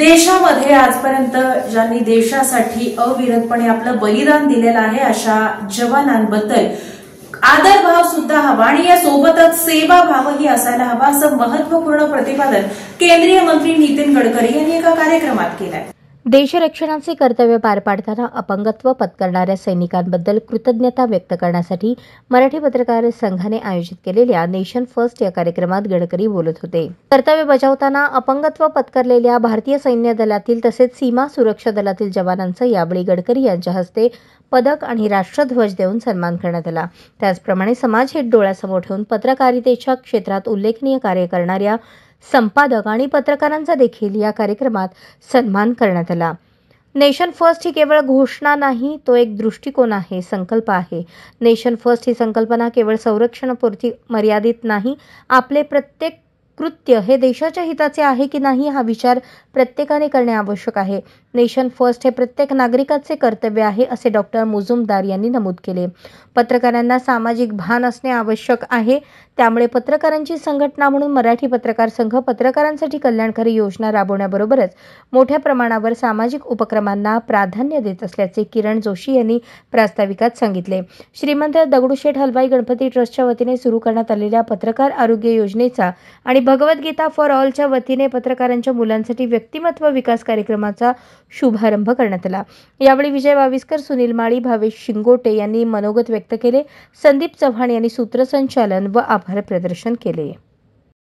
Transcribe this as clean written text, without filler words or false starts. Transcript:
देशामध्ये आजपर्यंत ज्यांनी देशासाठी अविरतपणे आपलं बलिदान दिलेलं आहे अशा जवानांबद्दल आदरभाव सुद्धा हवा आणि या सोबतच सेवाभावही असायला हवा असं महत्वपूर्ण प्रतिपादन केंद्रीय मंत्री नितीन गडकरी यांनी एका कार्यक्रमात केलंय। देशरक्षणाचे कर्तव्य पार पाडताना अपंगत्व पत्करणाऱ्या सैनिकांबद्दल कृतज्ञता व्यक्त करण्यासाठी मराठी पत्रकार संघाने आयोजित केलेल्या नेशन फर्स्ट या कार्यक्रमात गडकरी बोलत होते। कर्तव्य बजावताना अपंगत्व पत्करलेल्या भारतीय सैन्य दलातील तसेच सीमा सुरक्षा दलातील जवानांचा यावेळी गडकरी यांच्या हस्ते पदक आणि राष्ट्रध्वज देऊन सन्मान करण्यात आला। त्याचप्रमाणे समाजहित डोळ्यासमोर ठेवून पत्रकारितेच्या क्षेत्रात उल्लेखनीय कार्य करणाऱ्या संपादक आणि पत्रकारांचा देखील या कार्यक्रमात सन्मान करण्यात आला। नेशन फर्स्ट ही केवळ घोषणा नाही, तो एक दृष्टिकोन आहे, संकल्प आहे। नेशन फर्स्ट ही संकल्पना केवळ संरक्षणापुरती मर्यादित नाही, आपले प्रत्येक कृत्य हे देशाच्या हिताचे आहे की नाही हा विचार प्रत्येकाने करणे आवश्यक आहे। नेशन फर्स्ट हे प्रत्येक नागरिकाचे कर्तव्य आहे असे डॉक्टर मुजुमदार यांनी नमूद केले। पत्रकारांना सामाजिक भान असणे आवश्यक आहे, त्यामुळे पत्रकारांची संघटना म्हणून मराठी पत्रकार संघ पत्रकारांसाठी कल्याणकारी योजना राबवण्याबरोबरच मोठ्या प्रमाणावर सामाजिक उपक्रमांना प्राधान्य देत असल्याचे किरण जोशी यांनी प्रास्ताविकात सांगितले। श्रीमंत दगडूशेठ हलवाई गणपती ट्रस्टच्या वतीने सुरू करण्यात आलेल्या पत्रकार आरोग्य योजनेचा आणि भगवद्गीता फॉर ऑलच्या वतीने पत्रकारांच्या मुलांसाठी व्यक्तिमत्व विकास कार्यक्रमाचा शुभारंभ करण्यात आला। यावेळी विजय वाविस्कर, सुनील माळी, भावेश शिंगोटे यांनी मनोगत व्यक्त केले। संदीप चव्हाण यांनी सूत्रसंचालन व आभार प्रदर्शन केले।